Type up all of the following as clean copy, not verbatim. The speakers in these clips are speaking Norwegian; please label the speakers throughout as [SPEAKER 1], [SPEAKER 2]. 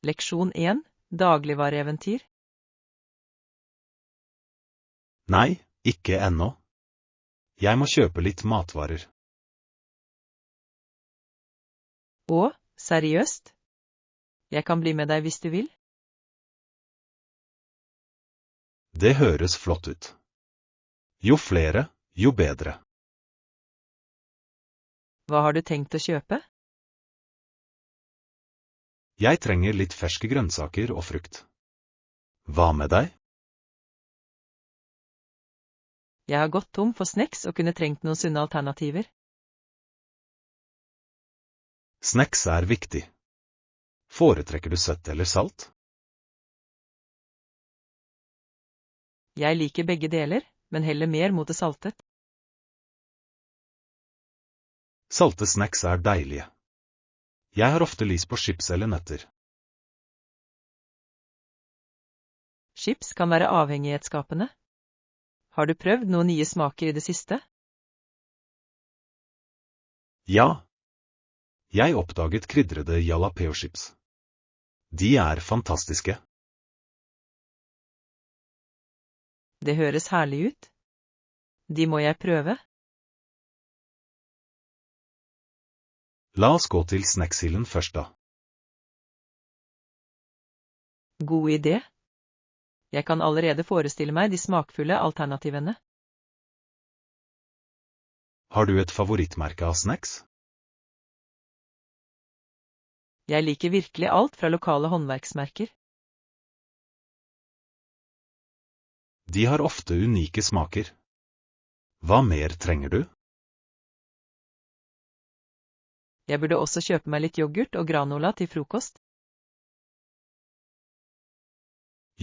[SPEAKER 1] Leksjon 1. Dagligvareeventyr.
[SPEAKER 2] Nei, ikke ennå. Jeg må kjøpe litt matvarer.
[SPEAKER 1] Å, seriøst? Jeg kan bli med deg hvis du vil.
[SPEAKER 2] Det høres flott ut. Jo flere, jo bedre.
[SPEAKER 1] Hva har du tenkt å kjøpe?
[SPEAKER 2] Jeg trenger litt ferske grønnsaker og frukt. Hva med deg?
[SPEAKER 1] Jeg har gått tom for snacks og kunne trengt noen sunne alternativer.
[SPEAKER 2] Snacks er viktig. Foretrekker du søtt eller salt?
[SPEAKER 1] Jeg liker begge deler, men heller mer mot det saltet.
[SPEAKER 2] Salte snacks er deilige. Jeg har ofte lyst på chips eller nøtter.
[SPEAKER 1] Chips kan være avhengighetsskapende. Har du prøvd noen nye smaker i det siste?
[SPEAKER 2] Ja. Jeg oppdaget krydrede jalapeno-chips. De er fantastiske.
[SPEAKER 1] Det høres herlig ut. De må jeg prøve.
[SPEAKER 2] La oss gå til snackshillen først da.
[SPEAKER 1] God idé. Jeg kan allerede forestille meg de smakfulle alternativene.
[SPEAKER 2] Har du et favorittmerke av snacks?
[SPEAKER 1] Jeg liker virkelig alt fra lokale håndverksmerker.
[SPEAKER 2] De har ofte unike smaker. Hva mer trenger du?
[SPEAKER 1] Jeg burde også kjøpe meg litt yoghurt og granola til frokost.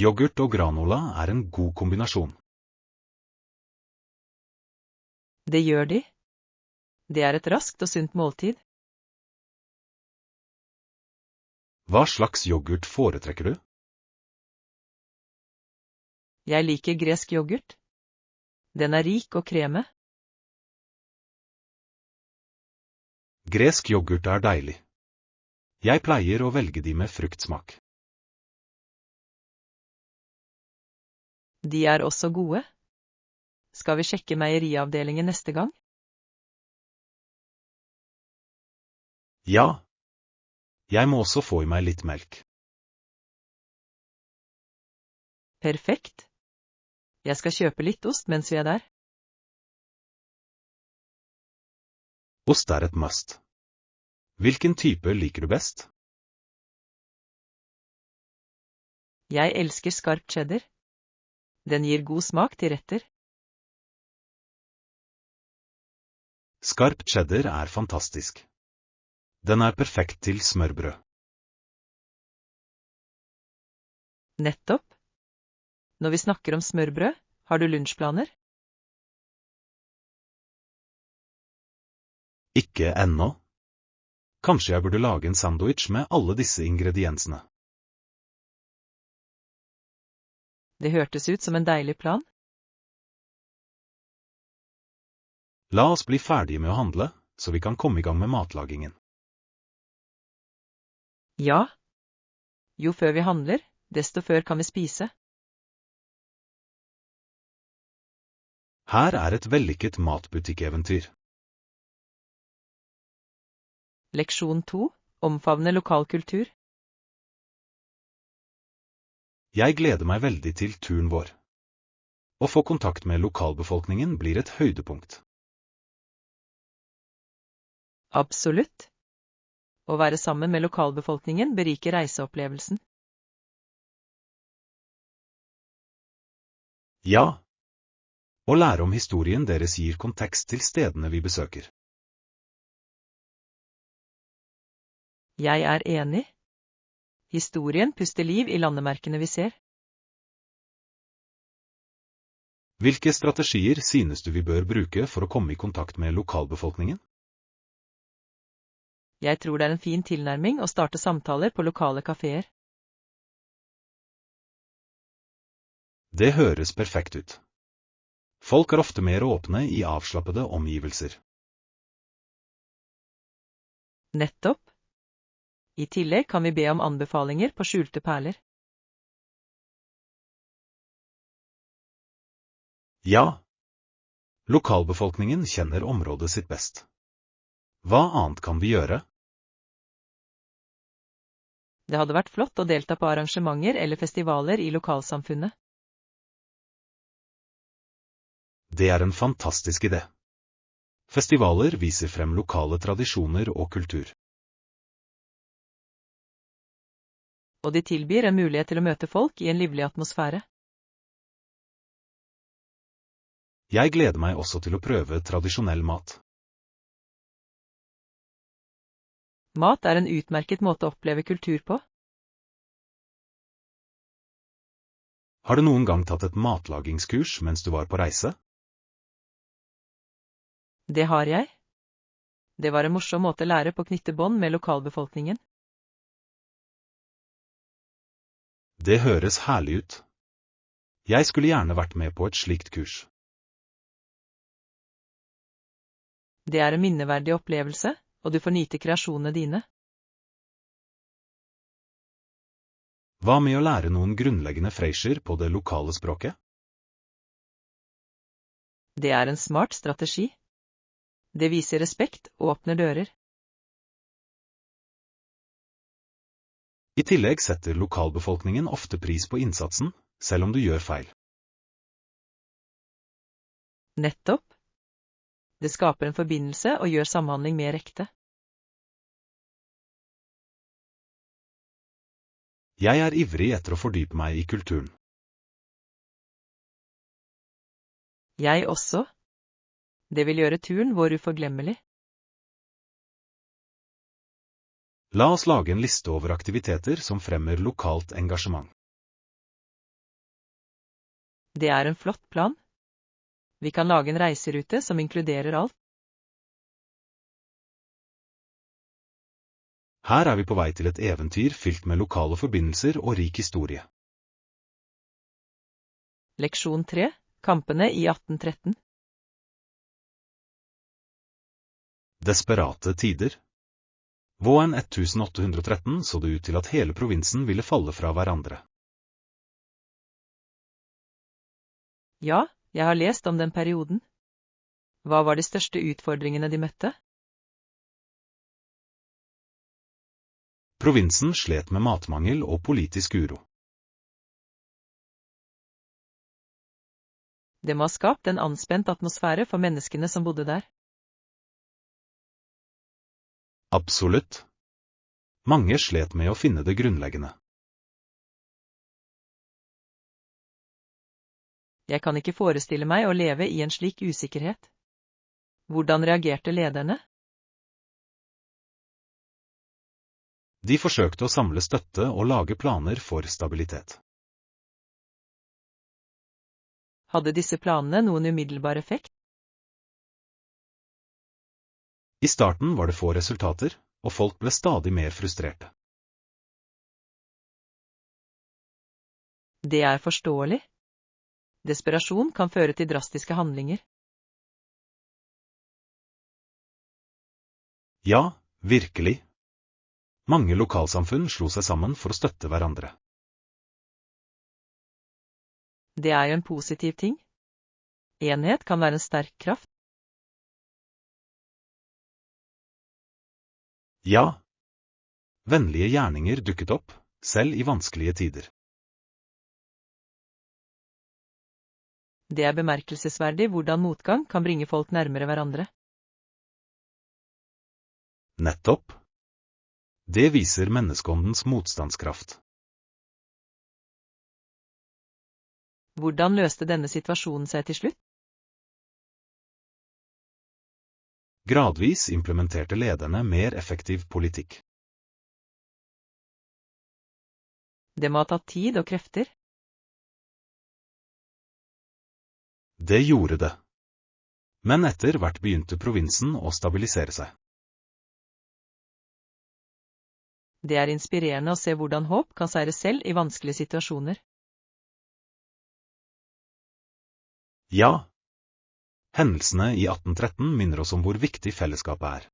[SPEAKER 2] Yoghurt og granola er en god kombinasjon.
[SPEAKER 1] Det gjør de. Det er et raskt og sunt måltid.
[SPEAKER 2] Hva slags yoghurt foretrekker du?
[SPEAKER 1] Jeg liker gresk yoghurt. Den er rik og kreme.
[SPEAKER 2] Gresk yoghurt er deilig. Jeg pleier å velge de med fruktsmak.
[SPEAKER 1] De er også gode. Skal vi sjekke meieriavdelingen neste gang?
[SPEAKER 2] Ja. Jeg må også få i meg litt melk.
[SPEAKER 1] Perfekt. Jeg skal kjøpe litt ost mens vi er der.
[SPEAKER 2] Ost er et must. Hvilken type liker du best?
[SPEAKER 1] Jeg elsker skarp cheddar. Den gir god smak til retter.
[SPEAKER 2] Skarp cheddar er fantastisk. Den er perfekt til smørbrød.
[SPEAKER 1] Nettopp. Når vi snakker om smørbrød, har du lunsjplaner?
[SPEAKER 2] Ikke ennå. Kanskje jeg burde lage en sandwich med alle disse ingrediensene.
[SPEAKER 1] Det hørtes ut som en deilig plan.
[SPEAKER 2] La oss bli ferdige med å handle, så vi kan komme i gang med matlagingen.
[SPEAKER 1] Ja. Jo før vi handler, desto før kan vi spise.
[SPEAKER 2] Her er et vellykket matbutikkeventyr.
[SPEAKER 1] Leksjon 2. Omfavne lokal kultur.
[SPEAKER 2] Jeg gleder meg veldig til turen vår. Å få kontakt med lokalbefolkningen blir et høydepunkt.
[SPEAKER 1] Absolutt. Å være sammen med lokalbefolkningen beriker reiseopplevelsen.
[SPEAKER 2] Ja. Å lære om historien deres gir kontekst til stedene vi besøker.
[SPEAKER 1] Jeg er enig. Historien puster liv i landemerkene vi ser.
[SPEAKER 2] Hvilke strategier synes du vi bør bruke for å komme i kontakt med lokalbefolkningen?
[SPEAKER 1] Jeg tror det er en fin tilnærming å starte samtaler på lokale kaféer.
[SPEAKER 2] Det høres perfekt ut. Folk er ofte mer åpne i avslappede omgivelser.
[SPEAKER 1] Nettopp. I tillegg kan vi be om anbefalinger på skjulte perler.
[SPEAKER 2] Ja. Lokalbefolkningen kjenner området sitt best. Hva annet kan vi gjøre?
[SPEAKER 1] Det hadde vært flott å delta på arrangementer eller festivaler i lokalsamfunnet.
[SPEAKER 2] Det er en fantastisk idé. Festivaler viser frem lokale tradisjoner og kultur.
[SPEAKER 1] Og de tilbyr en mulighet til å møte folk i en livlig atmosfære.
[SPEAKER 2] Jeg gleder meg også til å prøve tradisjonell mat.
[SPEAKER 1] Mat er en utmerket måte å oppleve kultur på.
[SPEAKER 2] Har du noen gang tatt et matlagingskurs mens du var på reise?
[SPEAKER 1] Det har jeg. Det var en morsom måte å lære på å knytte bånd med lokalbefolkningen.
[SPEAKER 2] Det høres herlig ut. Jeg skulle gjerne vært med på et slikt kurs.
[SPEAKER 1] Det er en minneverdig opplevelse, og du får nyte kreasjonene dine.
[SPEAKER 2] Hva med å lære noen grunnleggende fraser på det lokale språket?
[SPEAKER 1] Det er en smart strategi. Det viser respekt og åpner dører.
[SPEAKER 2] I tillegg setter lokalbefolkningen ofte pris på innsatsen, selv om du gjør feil.
[SPEAKER 1] Nettopp. Det skaper en forbindelse og gjør samhandling mer ekte.
[SPEAKER 2] Jeg er ivrig etter å fordype meg i kulturen.
[SPEAKER 1] Jeg også. Det vil gjøre turen vår uforglemmelig.
[SPEAKER 2] La oss lage en liste over aktiviteter som fremmer lokalt engasjement.
[SPEAKER 1] Det er en flott plan. Vi kan lage en reiserute som inkluderer alt.
[SPEAKER 2] Her er vi på vei til et eventyr fylt med lokale forbindelser og rik historie.
[SPEAKER 1] Leksjon 3. Kampene i 1813.
[SPEAKER 2] Desperate tider. Våren 1813 så det ut til at hele provinsen ville falle fra hverandre.
[SPEAKER 1] Ja, jeg har lest om den perioden. Hva var de største utfordringene de møtte?
[SPEAKER 2] Provinsen slet med matmangel og politisk uro.
[SPEAKER 1] Det må ha skapt en anspent atmosfære for menneskene som bodde der.
[SPEAKER 2] Absolutt. Mange slet med å finne det grunnleggende.
[SPEAKER 1] Jeg kan ikke forestille meg å leve i en slik usikkerhet. Hvordan reagerte lederne?
[SPEAKER 2] De forsøkte å samle støtte og lage planer for stabilitet.
[SPEAKER 1] Hadde disse planene noen umiddelbar effekt?
[SPEAKER 2] I starten var det få resultater, og folk ble stadig mer frustrerte.
[SPEAKER 1] Det er forståelig. Desperasjon kan føre til drastiske handlinger.
[SPEAKER 2] Ja, virkelig. Mange lokalsamfunn slo seg sammen for å støtte hverandre.
[SPEAKER 1] Det er jo en positiv ting. Enhet kan være en sterk kraft.
[SPEAKER 2] Ja. Vennlige gjerninger dukket opp, selv i vanskelige tider.
[SPEAKER 1] Det er bemerkelsesverdig hvordan motgang kan bringe folk nærmere hverandre.
[SPEAKER 2] Nettopp. Det viser menneskeåndens motstandskraft.
[SPEAKER 1] Hvordan løste denne situasjonen seg til slutt?
[SPEAKER 2] Gradvis implementerte lederne mer effektiv politikk.
[SPEAKER 1] Det må ha tatt tid og krefter.
[SPEAKER 2] Det gjorde det. Men etter hvert begynte provinsen å stabilisere seg.
[SPEAKER 1] Det er inspirerende å se hvordan håp kan seire selv i vanskelige situasjoner.
[SPEAKER 2] Ja. Hendelsene i 1813 minner oss om hvor viktig fellesskapet er.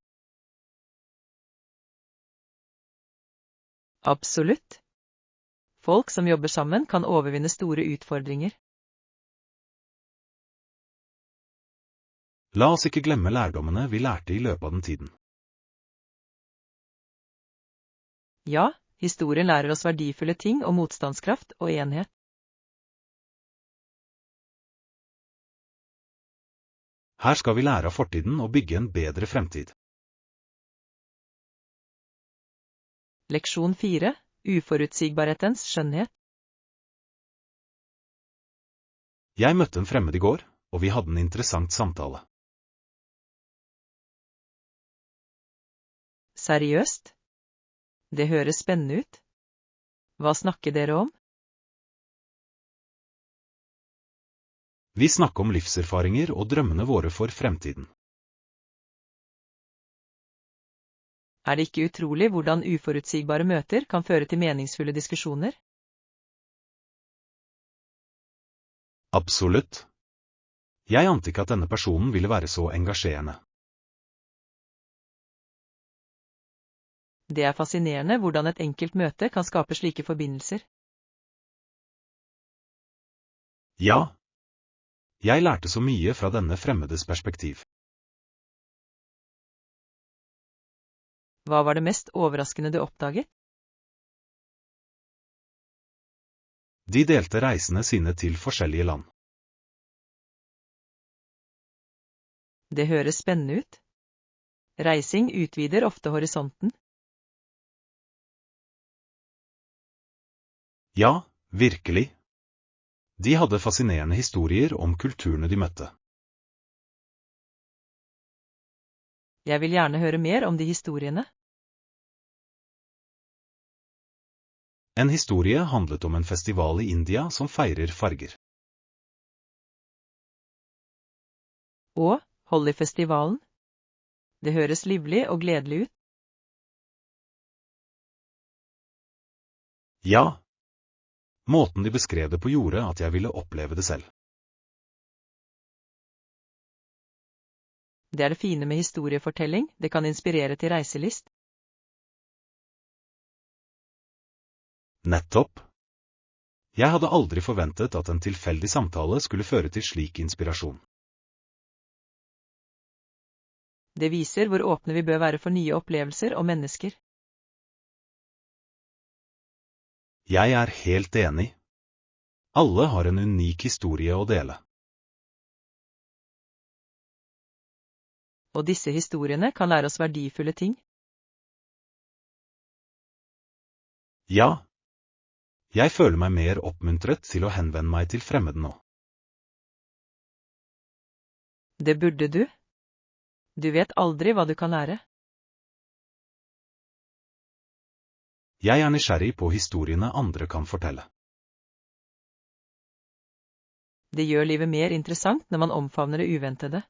[SPEAKER 1] Absolutt. Folk som jobber sammen kan overvinne store utfordringer.
[SPEAKER 2] La oss ikke glemme lærdommene vi lærte i løpet av den tiden.
[SPEAKER 1] Ja, historien lærer oss verdifulle ting om motstandskraft og enhet.
[SPEAKER 2] Her skal vi lære av fortiden og bygge en bedre fremtid.
[SPEAKER 1] Leksjon 4. Uforutsigbarhetens skjønnhet.
[SPEAKER 2] Jeg møtte en fremmed i går, og vi hadde en interessant samtale.
[SPEAKER 1] Seriøst? Det høres spennende ut. Hva snakker dere om?
[SPEAKER 2] Vi snakket om livserfaringer og drømmene våre for fremtiden.
[SPEAKER 1] Er det ikke utrolig hvordan uforutsigbare møter kan føre til meningsfulle diskusjoner?
[SPEAKER 2] Absolutt. Jeg ante ikke at denne personen ville være så engasjerende.
[SPEAKER 1] Det er fascinerende hvordan et enkelt møte kan skape slike forbindelser.
[SPEAKER 2] Ja. Jeg lærte så mye fra denne fremmedes perspektiv.
[SPEAKER 1] Hva var det mest overraskende du oppdaget?
[SPEAKER 2] De delte reisene sine til forskjellige land.
[SPEAKER 1] Det høres spennende ut. Reising utvider ofte horisonten.
[SPEAKER 2] Ja, virkelig. De hadde fascinerende historier om kulturene de møtte.
[SPEAKER 1] Jeg vil gjerne høre mer om de historiene.
[SPEAKER 2] En historie handlet om en festival i India som feirer farger.
[SPEAKER 1] Og Holi-festivalen. Det høres livlig og gledelig ut.
[SPEAKER 2] Ja. Måten de beskrev det på gjorde at jeg ville oppleve det selv.
[SPEAKER 1] Det er det fine med historiefortelling, det kan inspirere til reiselyst.
[SPEAKER 2] Nettopp. Jeg hadde aldri forventet at en tilfeldig samtale skulle føre til slik inspirasjon.
[SPEAKER 1] Det viser hvor åpne vi bør være for nye opplevelser og mennesker.
[SPEAKER 2] Jeg er helt enig. Alle har en unik historie å dele.
[SPEAKER 1] Og disse historiene kan lære oss verdifulle ting.
[SPEAKER 2] Ja. Jeg føler meg mer oppmuntret til å henvende meg til fremmede nå.
[SPEAKER 1] Det burde du. Du vet aldri hva du kan lære.
[SPEAKER 2] Jeg er nysgjerrig på historiene andre kan fortelle.
[SPEAKER 1] Det gjør livet mer interessant når man omfavner det uventede.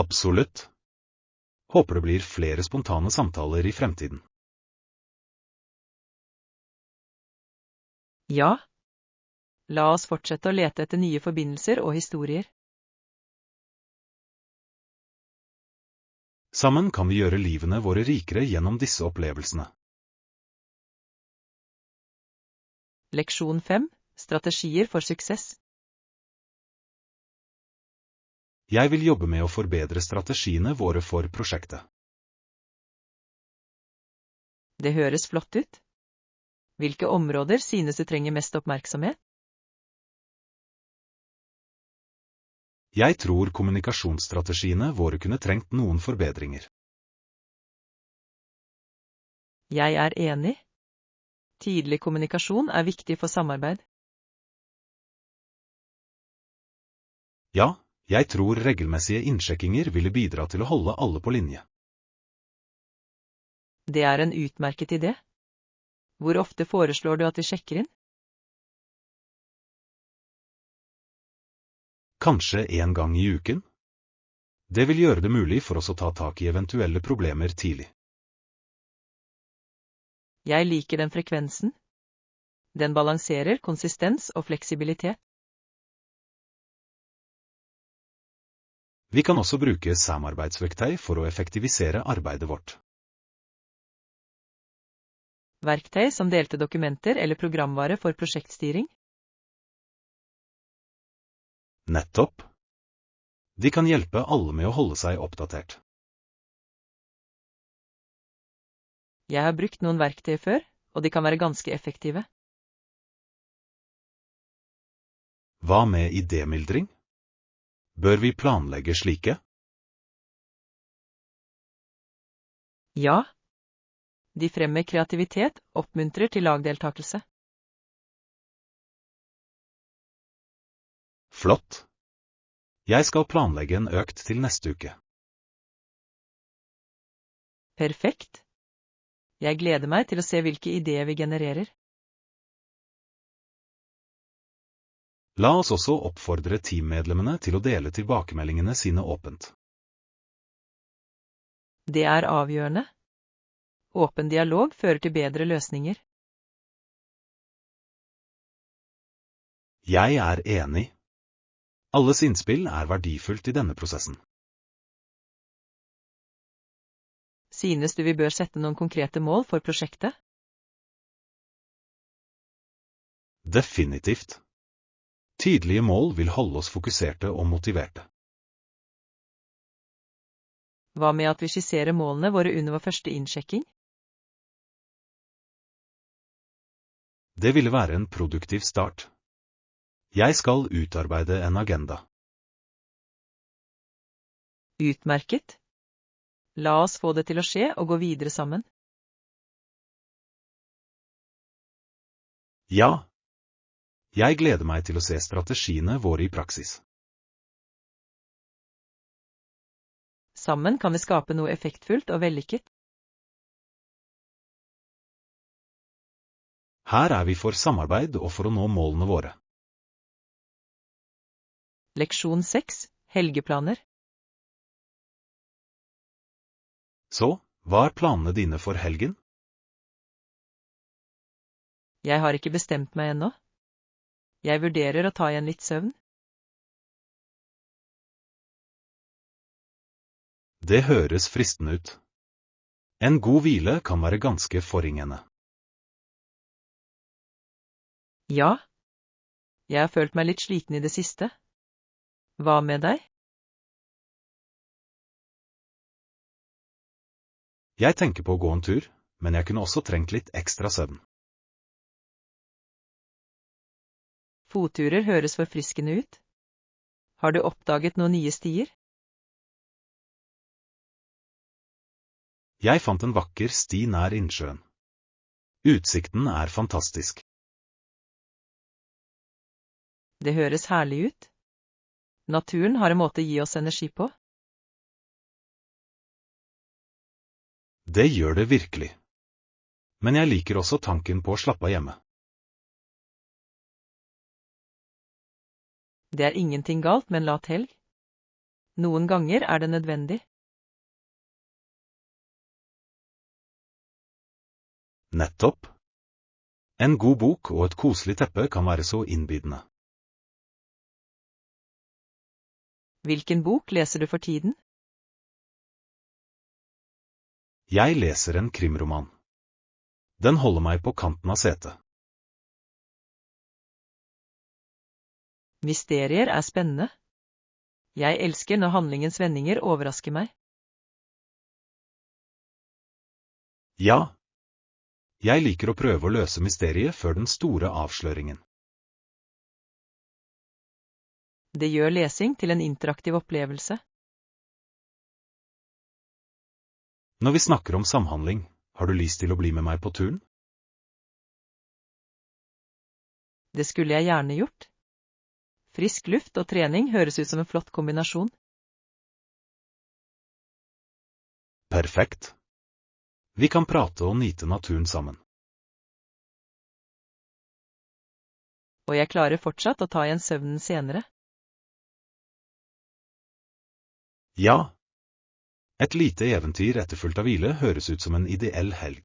[SPEAKER 2] Absolutt. Håper det blir flere spontane samtaler i fremtiden.
[SPEAKER 1] Ja. La oss fortsette å lete etter nye forbindelser og historier.
[SPEAKER 2] Sammen kan vi gjøre livene våre rikere gjennom disse opplevelsene.
[SPEAKER 1] Leksjon 5. Strategier for suksess.
[SPEAKER 2] Jeg vil jobbe med å forbedre strategiene våre for prosjektet.
[SPEAKER 1] Det høres flott ut. Hvilke områder synes du trenger mest oppmerksomhet?
[SPEAKER 2] Jeg tror kommunikasjonsstrategiene våre kunne trengt noen forbedringer.
[SPEAKER 1] Jeg er enig. Tidlig kommunikasjon er viktig for samarbeid.
[SPEAKER 2] Ja, jeg tror regelmessige innsjekkinger ville bidra til å holde alle på linje.
[SPEAKER 1] Det er en utmerket idé. Hvor ofte foreslår du at vi sjekker inn?
[SPEAKER 2] Kanskje en gang i uken? Det vil gjøre det mulig for oss å ta tak i eventuelle problemer tidlig.
[SPEAKER 1] Jeg liker den frekvensen. Den balanserer konsistens og fleksibilitet.
[SPEAKER 2] Vi kan også bruke samarbeidsverktøy for å effektivisere arbeidet vårt.
[SPEAKER 1] Verktøy som delte dokumenter eller programvare for prosjektstyring?
[SPEAKER 2] Nettopp. De kan hjelpe alle med å holde seg oppdatert.
[SPEAKER 1] Jeg har brukt noen verktøy før, og de kan være ganske effektive.
[SPEAKER 2] Hva med idémyldring? Bør vi planlegge slike?
[SPEAKER 1] Ja. De fremmer kreativitet, oppmuntrer til lagdeltakelse.
[SPEAKER 2] Flott. Jeg skal planlegge en økt til neste uke.
[SPEAKER 1] Perfekt. Jeg gleder meg til å se hvilke ideer vi genererer.
[SPEAKER 2] La oss også oppfordre teammedlemmene til å dele tilbakemeldingene sine åpent.
[SPEAKER 1] Det er avgjørende. Åpen dialog fører til bedre løsninger.
[SPEAKER 2] Jeg er enig. Alles innspill er verdifullt i denne prosessen.
[SPEAKER 1] Synes du vi bør sette noen konkrete mål for prosjektet?
[SPEAKER 2] Definitivt. Tydelige mål vil holde oss fokuserte og motiverte.
[SPEAKER 1] Hva med at vi skisserer målene våre under vår første innsjekking?
[SPEAKER 2] Det ville være en produktiv start. Jeg skal utarbeide en agenda.
[SPEAKER 1] Utmerket. La oss få det til å skje og gå videre sammen.
[SPEAKER 2] Ja. Jeg gleder meg til å se strategiene våre i praksis.
[SPEAKER 1] Sammen kan vi skape noe effektfullt og vellykket.
[SPEAKER 2] Her er vi for samarbeid og for å nå målene våre.
[SPEAKER 1] Leksjon 6. Helgeplaner.
[SPEAKER 2] Så, hva er planene dine for helgen?
[SPEAKER 1] Jeg har ikke bestemt meg ennå. Jeg vurderer å ta igjen litt søvn.
[SPEAKER 2] Det høres fristende ut. En god hvile kan være ganske forringende.
[SPEAKER 1] Ja. Jeg har følt meg litt sliten i det siste. Hva med deg?
[SPEAKER 2] Jeg tenker på å gå en tur, men jeg kunne også trengt litt ekstra søvn.
[SPEAKER 1] Fotturer høres forfriskende ut. Har du oppdaget noen nye stier?
[SPEAKER 2] Jeg fant en vakker sti nær innsjøen. Utsikten er fantastisk.
[SPEAKER 1] Det høres herlig ut. Naturen har en måte å gi oss energi på.
[SPEAKER 2] Det gjør det virkelig. Men jeg liker også tanken på å slappe av hjemme.
[SPEAKER 1] Det er ingenting galt med en lat helg. Noen ganger er det nødvendig.
[SPEAKER 2] Nettopp. En god bok og et koselig teppe kan være så innbydende.
[SPEAKER 1] Hvilken bok leser du for tiden?
[SPEAKER 2] Jeg leser en krimroman. Den holder meg på kanten av setet.
[SPEAKER 1] Mysterier er spennende. Jeg elsker når handlingens vendinger overrasker meg.
[SPEAKER 2] Ja. Jeg liker å prøve å løse mysteriet før den store avsløringen.
[SPEAKER 1] Det gjør lesing til en interaktiv opplevelse.
[SPEAKER 2] Når vi snakker om samhandling, har du lyst til å bli med meg på turen?
[SPEAKER 1] Det skulle jeg gjerne gjort. Frisk luft og trening høres ut som en flott kombinasjon.
[SPEAKER 2] Perfekt. Vi kan prate og nyte naturen sammen.
[SPEAKER 1] Og jeg klarer fortsatt å ta igjen søvnen senere.
[SPEAKER 2] Ja. Et lite eventyr etterfulgt av hvile høres ut som en ideell helg.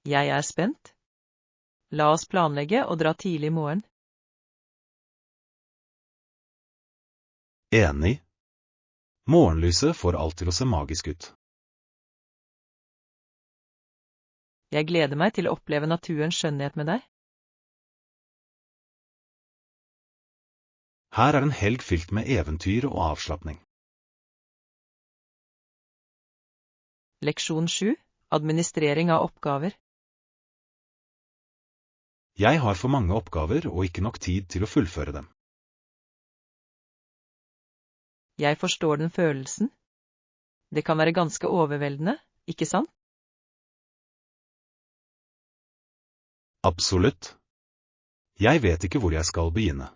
[SPEAKER 1] Jeg er spent. La oss planlegge og dra tidlig i morgen.
[SPEAKER 2] Enig. Morgenlyset får alt til å se magisk ut.
[SPEAKER 1] Jeg gleder meg til å oppleve naturens skjønnhet med deg.
[SPEAKER 2] Her er en helg fylt med eventyr og avslapning.
[SPEAKER 1] Leksjon 7. Administrering av oppgaver.
[SPEAKER 2] Jeg har for mange oppgaver og ikke nok tid til å fullføre dem.
[SPEAKER 1] Jeg forstår den følelsen. Det kan være ganske overveldende, ikke sant?
[SPEAKER 2] Absolutt. Jeg vet ikke hvor jeg skal begynne.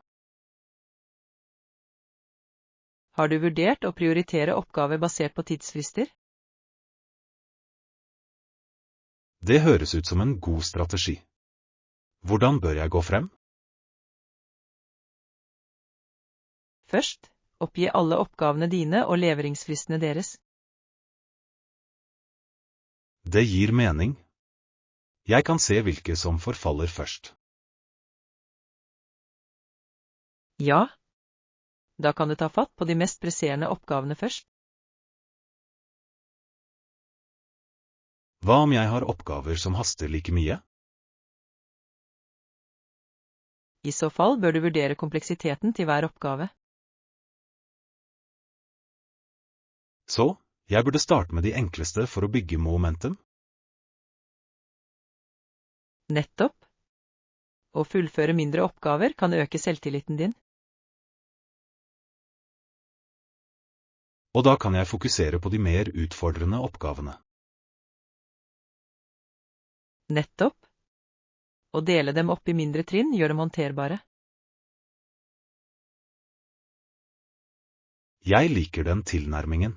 [SPEAKER 1] Har du vurdert å prioritere oppgaver basert på tidsfrister?
[SPEAKER 2] Det høres ut som en god strategi. Hvordan bør jeg gå frem?
[SPEAKER 1] Først, oppgi alle oppgavene dine og leveringsfristene deres.
[SPEAKER 2] Det gir mening. Jeg kan se hvilke som forfaller først.
[SPEAKER 1] Ja. Da kan du ta fatt på de mest presserende oppgavene først.
[SPEAKER 2] Hva om jeg har oppgaver som haster like mye?
[SPEAKER 1] I så fall bør du vurdere kompleksiteten til hver oppgave.
[SPEAKER 2] Så, jeg burde starte med de enkleste for å bygge momentum?
[SPEAKER 1] Nettopp. Å fullføre mindre oppgaver kan øke selvtilliten din.
[SPEAKER 2] Og da kan jeg fokusere på de mer utfordrende oppgavene.
[SPEAKER 1] Nettopp. Å dele dem opp i mindre trinn gjør dem håndterbare.
[SPEAKER 2] Jeg liker den tilnærmingen.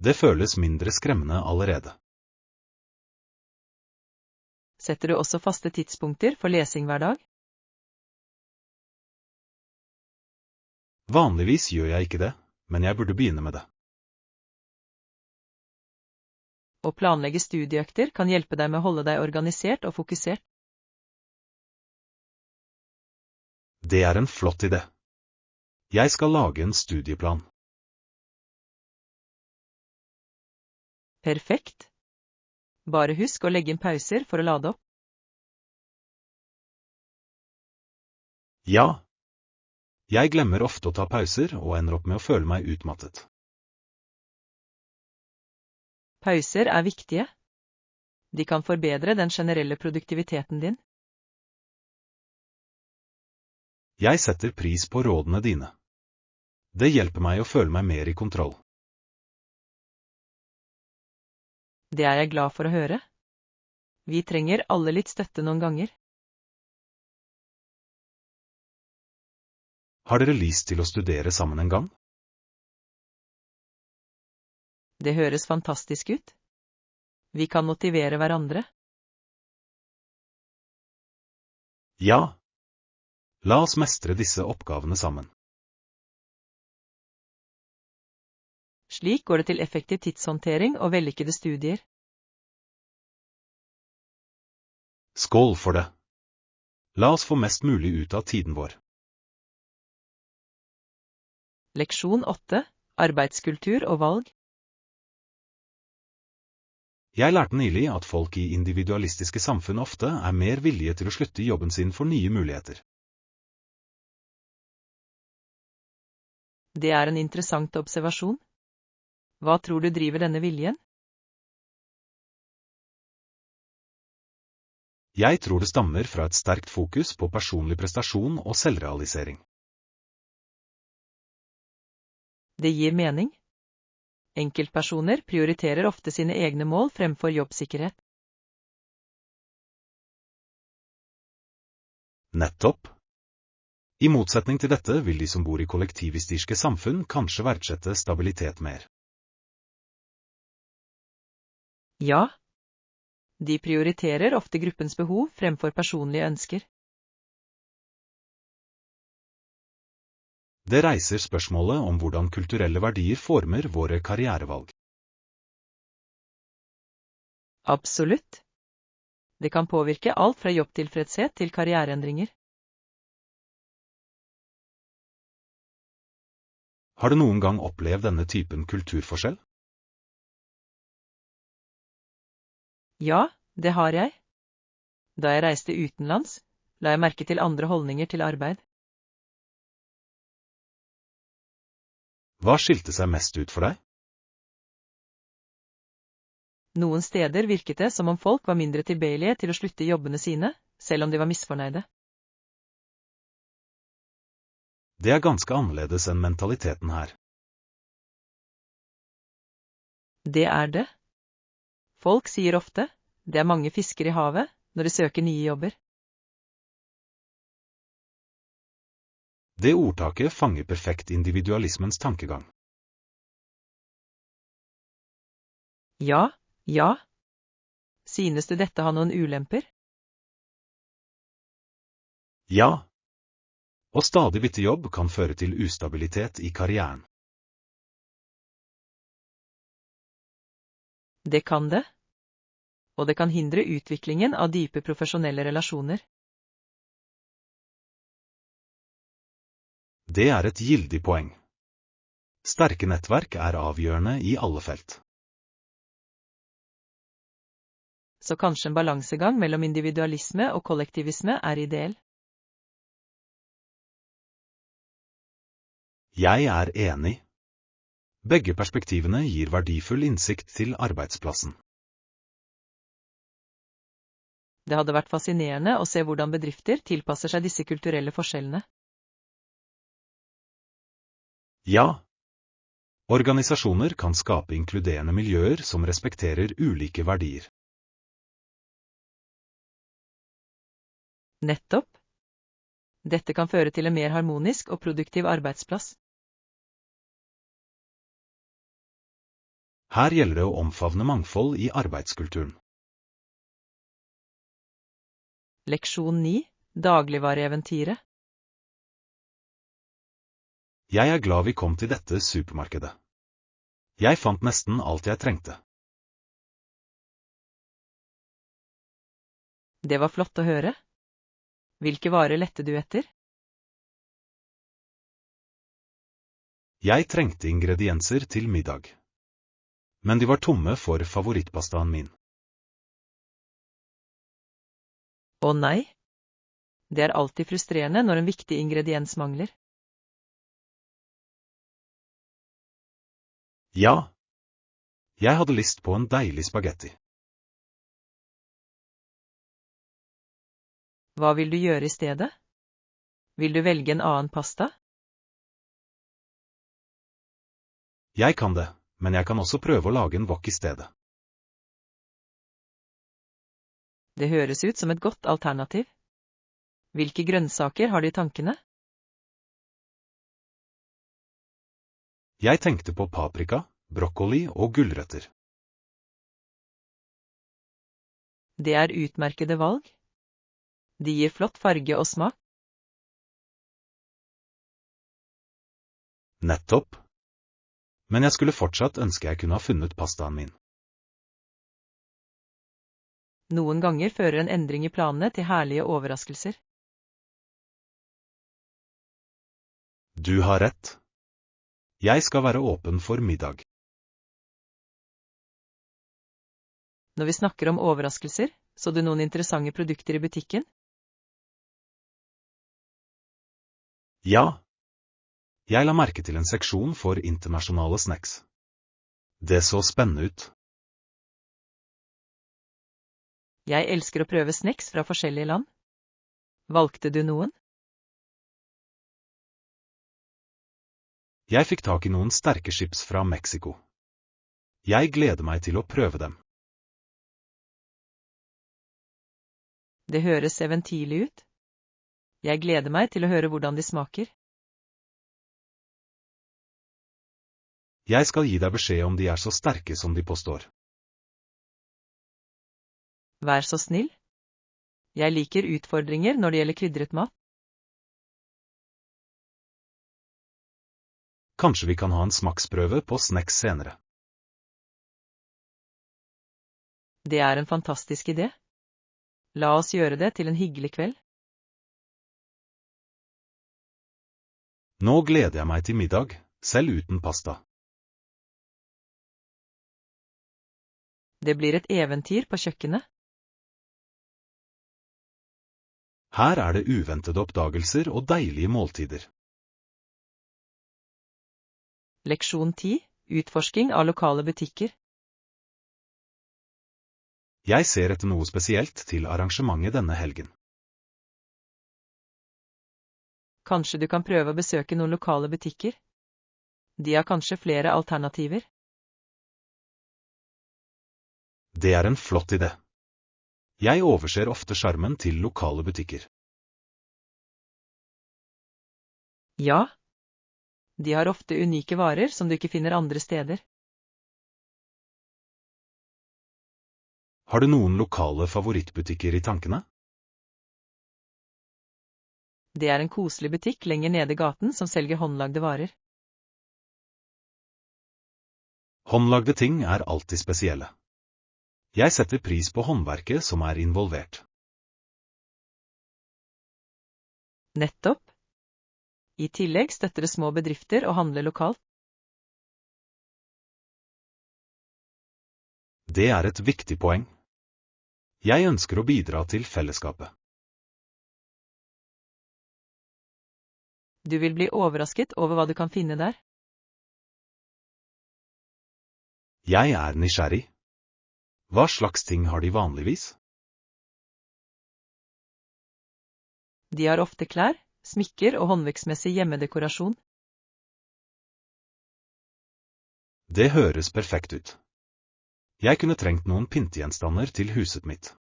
[SPEAKER 2] Det føles mindre skremmende allerede.
[SPEAKER 1] Setter du også faste tidspunkter for lesing hver dag?
[SPEAKER 2] Vanligvis gjør jeg ikke det, men jeg burde begynne med det.
[SPEAKER 1] Å planlegge studieøkter kan hjelpe deg med å holde deg organisert og fokusert.
[SPEAKER 2] Det er en flott idé. Jeg skal lage en studieplan.
[SPEAKER 1] Perfekt. Bare husk å legge inn pauser for å lade opp.
[SPEAKER 2] Ja. Jeg glemmer ofte å ta pauser og ender opp med å føle meg utmattet.
[SPEAKER 1] Pauser er viktige. De kan forbedre den generelle produktiviteten din.
[SPEAKER 2] Jeg setter pris på rådene dine. Det hjelper meg å føle meg mer i kontroll.
[SPEAKER 1] Det er jeg glad for å høre. Vi trenger alle litt støtte noen ganger.
[SPEAKER 2] Har dere lyst til å studere sammen en gang?
[SPEAKER 1] Det høres fantastisk ut. Vi kan motivere hverandre.
[SPEAKER 2] Ja. La oss mestre disse oppgavene sammen.
[SPEAKER 1] Slik går det til effektiv tidshåndtering og vellykkede studier.
[SPEAKER 2] Skål for det. La oss få mest mulig ut av tiden vår.
[SPEAKER 1] Leksjon 8. Arbeidskultur og valg.
[SPEAKER 2] Jeg lærte nylig at folk i individualistiske samfunn ofte er mer villige til å slutte jobben sin for nye muligheter.
[SPEAKER 1] Det er en interessant observasjon. Hva tror du driver denne viljen?
[SPEAKER 2] Jeg tror det stammer fra et sterkt fokus på personlig prestasjon og selvrealisering.
[SPEAKER 1] Det gir mening. Enkeltpersoner prioriterer ofte sine egne mål fremfor jobbsikkerhet.
[SPEAKER 2] Nettopp. I motsetning til dette vil de som bor i kollektivistiske samfunn kanskje verdsette stabilitet mer.
[SPEAKER 1] Ja. De prioriterer ofte gruppens behov fremfor personlige ønsker.
[SPEAKER 2] Det reiser spørsmålet om hvordan kulturelle verdier former våre karrierevalg.
[SPEAKER 1] Absolutt. Det kan påvirke alt fra jobbtilfredshet til karriereendringer.
[SPEAKER 2] Har du noen gang opplevd denne typen kulturforskjell?
[SPEAKER 1] Ja, Det har jeg. Da jeg reiste utenlands, la jeg merke til andre holdninger til arbeid.
[SPEAKER 2] Hva skilte seg mest ut for deg?
[SPEAKER 1] Noen steder virket det som om folk var mindre tilbøyelige til å slutte i jobbene sine, selv om de var misfornøyde.
[SPEAKER 2] Det er ganske annerledes enn mentaliteten her.
[SPEAKER 1] Det er det. Folk sier ofte, det er mange fisker i havet, når de søker nye jobber.
[SPEAKER 2] Det ordtaket fanger perfekt individualismens tankegang.
[SPEAKER 1] Ja, ja. Synes du dette har noen ulemper?
[SPEAKER 2] Ja. Å stadig bytte jobb kan føre til ustabilitet i karrieren.
[SPEAKER 1] Det kan det. Og det kan hindre utviklingen av dype profesjonelle relasjoner.
[SPEAKER 2] Det er et gildig poeng. Sterke nettverk er avgjørende i alle felt.
[SPEAKER 1] Så kanskje en balansegang mellom individualisme og kollektivisme er ideell?
[SPEAKER 2] Jeg er enig. Begge perspektivene gir verdifull innsikt til arbeidsplassen.
[SPEAKER 1] Det hadde vært fascinerende å se hvordan bedrifter tilpasser seg disse kulturelle forskjellene.
[SPEAKER 2] Ja. Organisasjoner kan skape inkluderende miljøer som respekterer ulike verdier.
[SPEAKER 1] Nettopp. Dette kan føre til en mer harmonisk og produktiv arbeidsplass.
[SPEAKER 2] Her gjelder det å omfavne mangfold i arbeidskulturen.
[SPEAKER 1] Leksjon 9. Dagligvareeventyret.
[SPEAKER 2] Jeg er glad vi kom til dette supermarkedet. Jeg fant nesten alt jeg trengte.
[SPEAKER 1] Det var flott å høre. Hvilke varer lette du etter?
[SPEAKER 2] Jeg trengte ingredienser til middag. Men de var tomme for favorittpastaen min.
[SPEAKER 1] Å nei. Det er alltid frustrerende når en viktig ingrediens mangler.
[SPEAKER 2] Ja. Jeg hadde lyst på en deilig spagetti.
[SPEAKER 1] Hva vil du gjøre i stedet? Vil du velge en annen pasta?
[SPEAKER 2] Jeg kan det, men jeg kan også prøve å lage en wok i stedet.
[SPEAKER 1] Det høres ut som et godt alternativ. Hvilke grønnsaker har du i tankene?
[SPEAKER 2] Jeg tenkte på paprika, brokkoli og gulrøtter.
[SPEAKER 1] Det er utmerkede valg. De gir flott farge og smak.
[SPEAKER 2] Nettopp. Men jeg skulle fortsatt ønske jeg kunne ha funnet pastaen min.
[SPEAKER 1] Noen ganger fører en endring i planene til herlige overraskelser.
[SPEAKER 2] Du har rett. Jeg skal være åpen for middag.
[SPEAKER 1] Når vi snakker om overraskelser, så du noen interessante produkter i butikken?
[SPEAKER 2] Ja. Jeg la merke til en seksjon for internasjonale snacks. Det så spennende ut.
[SPEAKER 1] Jeg elsker å prøve snacks fra forskjellige land. Valgte du noen?
[SPEAKER 2] Jeg fikk tak i noen sterke chips fra Mexico. Jeg gleder meg til å prøve dem.
[SPEAKER 1] Det høres eventyrlig ut. Jeg gleder meg til å høre hvordan de smaker.
[SPEAKER 2] Jeg skal gi deg beskjed om de er så sterke som de påstår.
[SPEAKER 1] Vær så snill. Jeg liker utfordringer når det gjelder krydret mat.
[SPEAKER 2] Kanskje vi kan ha en smaksprøve på snacks senere.
[SPEAKER 1] Det er en fantastisk idé. La oss gjøre det til en hyggelig kveld.
[SPEAKER 2] Nå gleder jeg meg til middag, selv uten pasta.
[SPEAKER 1] Det blir et eventyr på kjøkkenet.
[SPEAKER 2] Her er det uventede oppdagelser og deilige måltider.
[SPEAKER 1] Leksjon 10. Utforsking av lokale butikker.
[SPEAKER 2] Jeg ser etter noe spesielt til arrangementet denne helgen.
[SPEAKER 1] Kanskje du kan prøve å besøke noen lokale butikker? De har kanskje flere alternativer?
[SPEAKER 2] Det er en flott idé. Jeg overser ofte sjarmen til lokale butikker.
[SPEAKER 1] Ja. De har ofte unike varer som du ikke finner andre steder.
[SPEAKER 2] Har du noen lokale favorittbutikker i tankene?
[SPEAKER 1] Det er en koselig butikk lenger nede gaten som selger håndlagde varer.
[SPEAKER 2] Håndlagde ting er alltid spesielle. Jeg setter pris på håndverket som er involvert.
[SPEAKER 1] Nettopp. I tillegg støtter det små bedrifter og handler lokalt.
[SPEAKER 2] Det er et viktig poeng. Jeg ønsker å bidra til fellesskapet.
[SPEAKER 1] Du vil bli overrasket over hva du kan finne der.
[SPEAKER 2] Jeg er nysgjerrig. Hva slags ting har de vanligvis?
[SPEAKER 1] De har ofte klær, smykker og håndverksmessig hjemmedekorasjon.
[SPEAKER 2] Det høres perfekt ut. Jeg kunne trengt noen pyntegjenstander til huset mitt.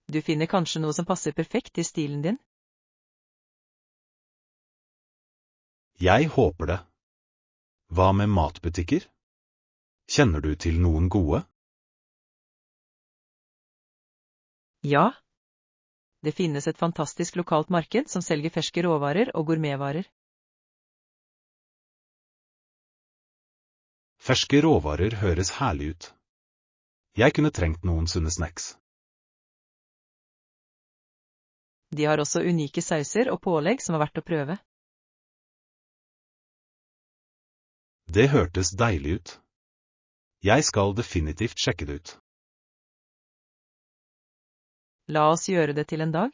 [SPEAKER 1] Du finner kanskje noe som passer perfekt til stilen din?
[SPEAKER 2] Jeg håper det. Hva med matbutikker? Kjenner du til noen gode?
[SPEAKER 1] Ja. Det finnes et fantastisk lokalt marked som selger ferske råvarer og gourmetvarer.
[SPEAKER 2] Ferske råvarer høres herlig ut. Jeg kunne trengt noen sunne snacks.
[SPEAKER 1] De har også unike sauser og pålegg som er verdt å prøve.
[SPEAKER 2] Det hørtes deilig ut. Jeg skal definitivt sjekke det ut.
[SPEAKER 1] La oss gjøre det til en dag.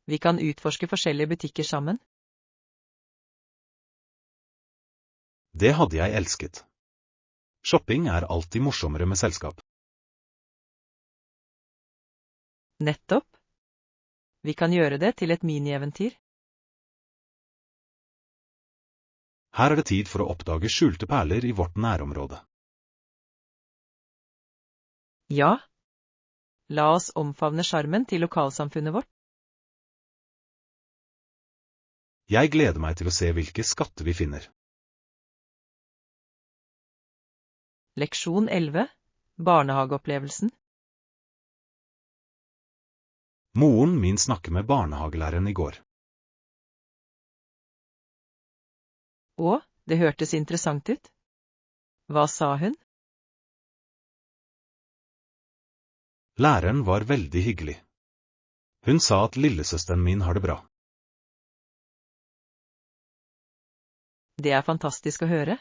[SPEAKER 1] Vi kan utforske forskjellige butikker sammen.
[SPEAKER 2] Det hadde jeg elsket. Shopping er alltid morsommere med selskap.
[SPEAKER 1] Nettopp. Vi kan gjøre det til et minieventyr.
[SPEAKER 2] Her er det tid for å oppdage skjulte perler i vårt nærområde.
[SPEAKER 1] Ja. La oss omfavne sjarmen til lokalsamfunnet vårt.
[SPEAKER 2] Jeg gleder meg til å se hvilke skatter vi finner.
[SPEAKER 1] Leksjon 11. Barnehageopplevelsen.
[SPEAKER 2] Moren min snakket med barnehagelæreren i går.
[SPEAKER 1] Å, det hørtes interessant ut. Hva sa hun?
[SPEAKER 2] Læreren var veldig hyggelig. Hun sa at lillesøsteren min har det bra.
[SPEAKER 1] Det er fantastisk å høre.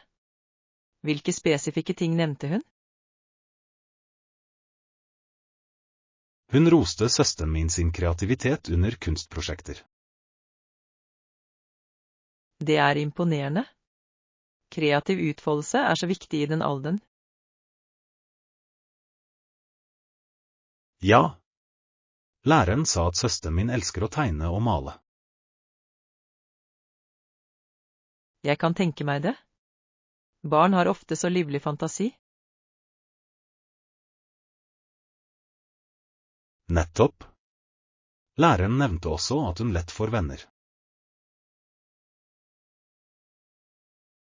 [SPEAKER 1] Hvilke spesifikke ting nevnte hun?
[SPEAKER 2] Hun roste søsteren min sin kreativitet under kunstprosjekter.
[SPEAKER 1] Det er imponerende. Kreativ utfoldelse er så viktig i den alderen.
[SPEAKER 2] Ja. Læreren sa at søsteren min elsker å tegne og male.
[SPEAKER 1] Jeg kan tenke meg det. Barn har ofte så livlig fantasi.
[SPEAKER 2] Nettopp. Læreren nevnte også at hun lett får venner.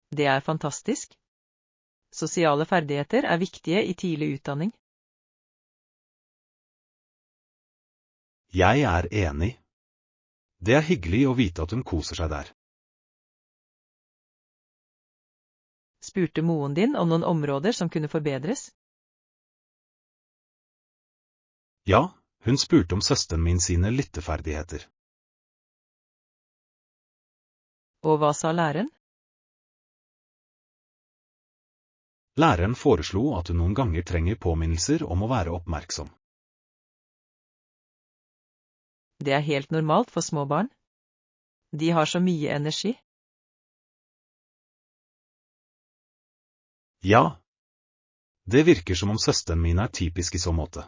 [SPEAKER 1] Det er fantastisk. Sosiale ferdigheter er viktige i tidlig utdanning.
[SPEAKER 2] Jeg er enig. Det er hyggelig å vite at hun koser seg der.
[SPEAKER 1] Spurte moren din om noen områder som kunne forbedres?
[SPEAKER 2] Ja, hun spurte om søsteren min sine lytteferdigheter.
[SPEAKER 1] Og hva sa læreren?
[SPEAKER 2] Læreren foreslo at hun noen ganger trenger påminnelser om å være oppmerksom.
[SPEAKER 1] Det er helt normalt for små barn. De har så mye energi.
[SPEAKER 2] Ja. Det virker som om søsteren min er typisk i så måte.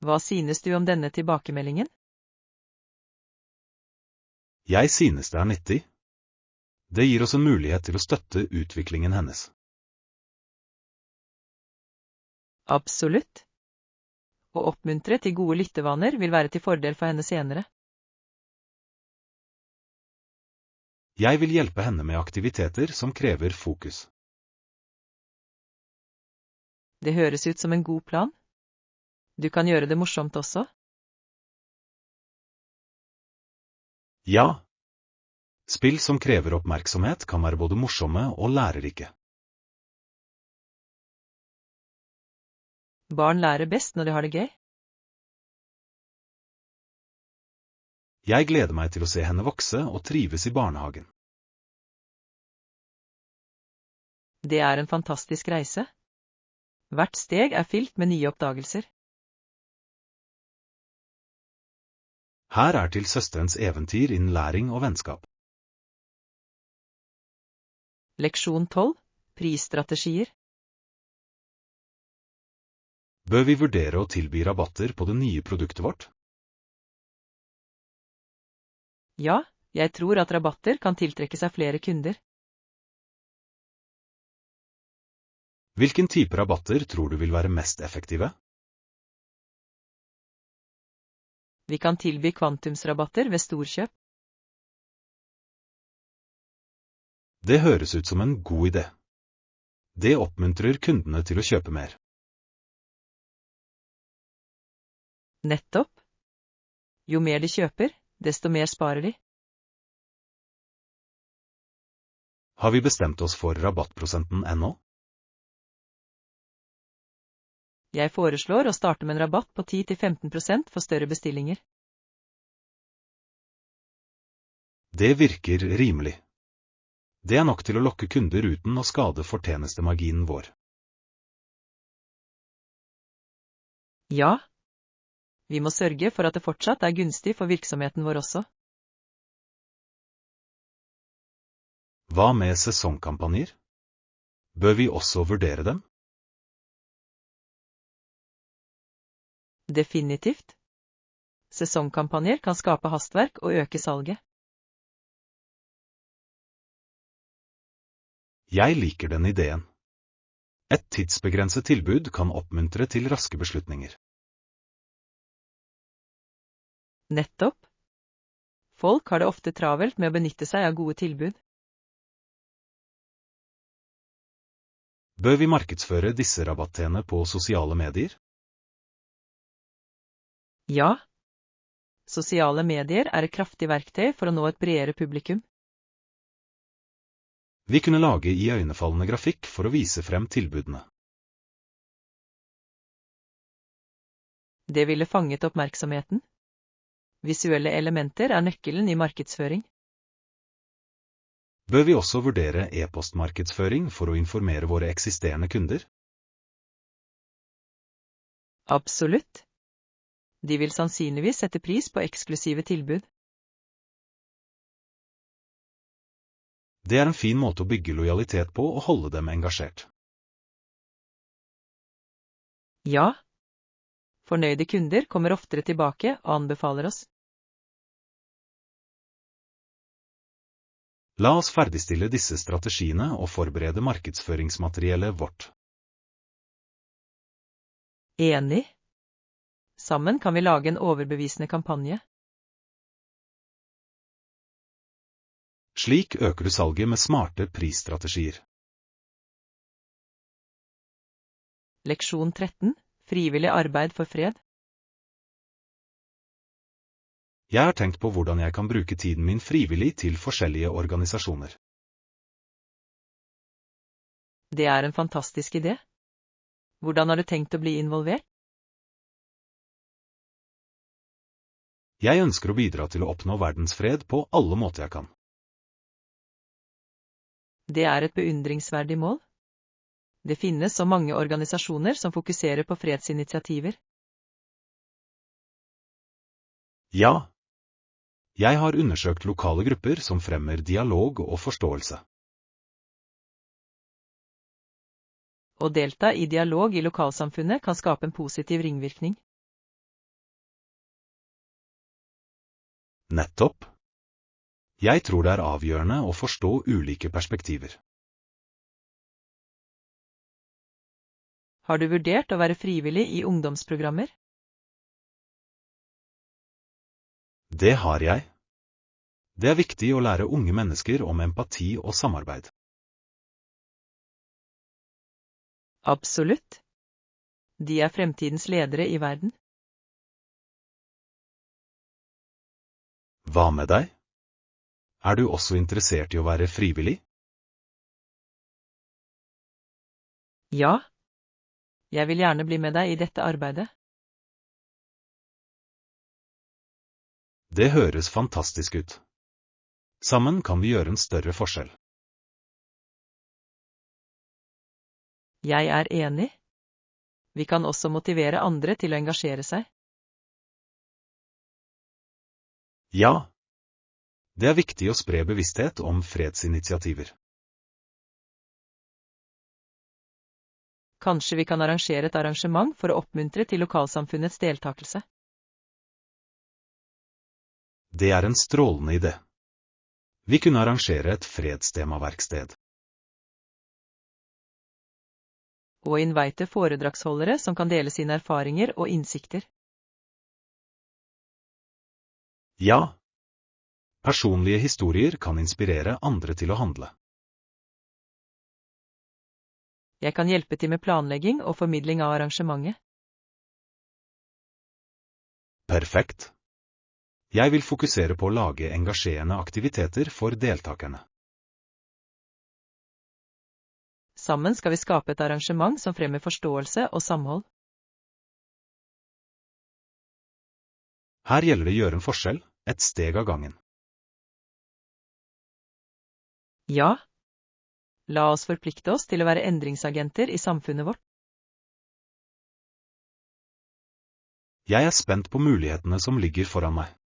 [SPEAKER 1] Hva synes du om denne tilbakemeldingen?
[SPEAKER 2] Jeg synes det er nyttig. Det gir oss en mulighet til å støtte utviklingen hennes.
[SPEAKER 1] Absolutt. Å oppmuntre til gode lyttevaner vil være til fordel for henne senere.
[SPEAKER 2] Jeg vil hjelpe henne med aktiviteter som krever fokus.
[SPEAKER 1] Det høres ut som en god plan. Du kan gjøre det morsomt også.
[SPEAKER 2] Ja. Spill som krever oppmerksomhet kan være både morsomme og lærerike.
[SPEAKER 1] Barn lærer best når de har det gøy.
[SPEAKER 2] Jeg gleder meg til å se henne vokse og trives i barnehagen.
[SPEAKER 1] Det er en fantastisk reise. Hvert steg er fylt med nye oppdagelser.
[SPEAKER 2] Her er til søsterens eventyr innen læring og vennskap.
[SPEAKER 1] Leksjon 12. Prisstrategier.
[SPEAKER 2] Bør vi vurdere å tilby rabatter på det nye produktet vårt?
[SPEAKER 1] Ja, jeg tror at rabatter kan tiltrekke seg flere kunder.
[SPEAKER 2] Hvilken type rabatter tror du vil være mest effektive?
[SPEAKER 1] Vi kan tilby kvantumsrabatter ved storkjøp.
[SPEAKER 2] Det høres ut som en god idé. Det oppmuntrer kundene til å kjøpe mer.
[SPEAKER 1] Nettopp. Jo mer de kjøper, desto mer sparer de.
[SPEAKER 2] Har vi bestemt oss for rabattprosenten ennå?
[SPEAKER 1] Jeg foreslår å starte med en rabatt på 10–15% for større bestillinger.
[SPEAKER 2] Det virker rimelig. Det er nok til å lokke kunder uten å skade fortjenestemarginen vår.
[SPEAKER 1] Ja. Vi må sørge for at det fortsatt er gunstig for virksomheten vår også.
[SPEAKER 2] Hva med sesongkampanjer? Bør vi også vurdere dem?
[SPEAKER 1] Definitivt. Sesongkampanjer kan skape hastverk og øke salget.
[SPEAKER 2] Jeg liker den ideen. Et tidsbegrenset tilbud kan oppmuntre til raske beslutninger.
[SPEAKER 1] Nettopp. Folk har det ofte travelt med å benytte seg av gode tilbud.
[SPEAKER 2] Bør vi markedsføre disse rabattene på sosiale medier?
[SPEAKER 1] Ja. Sosiale medier er et kraftig verktøy for å nå et bredere publikum.
[SPEAKER 2] Vi kunne lage iøynefallende grafikk for å vise frem tilbudene.
[SPEAKER 1] Det ville fanget oppmerksomheten. Visuelle elementer er nøkkelen i markedsføring.
[SPEAKER 2] Bør vi også vurdere e-postmarkedsføring for å informere våre eksisterende kunder?
[SPEAKER 1] Absolutt. De vil sannsynligvis sette pris på eksklusive tilbud.
[SPEAKER 2] Det er en fin måte å bygge lojalitet på og holde dem engasjert.
[SPEAKER 1] Ja. Fornøyde kunder kommer oftere tilbake og anbefaler oss.
[SPEAKER 2] La oss ferdigstille disse strategiene og forberede markedsføringsmateriellet vårt.
[SPEAKER 1] Enig. Sammen kan vi lage en overbevisende kampanje.
[SPEAKER 2] Slik øker du salget med smarte prisstrategier.
[SPEAKER 1] Leksjon 13. Frivillig arbeid for fred.
[SPEAKER 2] Jeg har tenkt på hvordan jeg kan bruke tiden min frivillig til forskjellige organisasjoner.
[SPEAKER 1] Det er en fantastisk idé. Hvordan har du tenkt å bli involvert?
[SPEAKER 2] Jeg ønsker å bidra til å oppnå verdensfred på alle måter jeg kan.
[SPEAKER 1] Det er et beundringsverdig mål. Det finnes så mange organisasjoner som fokuserer på fredsinitiativer.
[SPEAKER 2] Ja. Jeg har undersøkt lokale grupper som fremmer dialog og forståelse.
[SPEAKER 1] Å delta i dialog i lokalsamfunnet kan skape en positiv ringvirkning.
[SPEAKER 2] Nettopp. Jeg tror det er avgjørende å forstå ulike perspektiver.
[SPEAKER 1] Har du vurdert å være frivillig i ungdomsprogrammer?
[SPEAKER 2] Det har jeg. Det er viktig å lære unge mennesker om empati og samarbeid.
[SPEAKER 1] Absolutt. De er fremtidens ledere i verden.
[SPEAKER 2] Hva med deg? Er du også interessert i å være frivillig?
[SPEAKER 1] Ja. Jeg vil gjerne bli med deg i dette arbeidet.
[SPEAKER 2] Det høres fantastisk ut. Sammen kan vi gjøre en større forskjell.
[SPEAKER 1] Jeg er enig. Vi kan også motivere andre til å engasjere seg.
[SPEAKER 2] Ja. Det er viktig å spre bevissthet om fredsinitiativer.
[SPEAKER 1] Kanskje vi kan arrangere et arrangement for å oppmuntre til lokalsamfunnets deltakelse.
[SPEAKER 2] Det er en strålende idé. Vi kunne arrangere et fredstemaverksted.
[SPEAKER 1] Og invite foredragsholdere som kan dele sine erfaringer og innsikter.
[SPEAKER 2] Ja. Personlige historier kan inspirere andre til å handle.
[SPEAKER 1] Jeg kan hjelpe til med planlegging og formidling av arrangementet.
[SPEAKER 2] Perfekt. Jeg vil fokusere på å lage engasjerende aktiviteter for deltakerne.
[SPEAKER 1] Sammen skal vi skape et arrangement som fremmer forståelse og samhold.
[SPEAKER 2] Her gjelder det å gjøre en forskjell, et steg av gangen.
[SPEAKER 1] Ja. La oss forplikte oss til å være endringsagenter i samfunnet vårt.
[SPEAKER 2] Jeg er spent på mulighetene som ligger foran meg.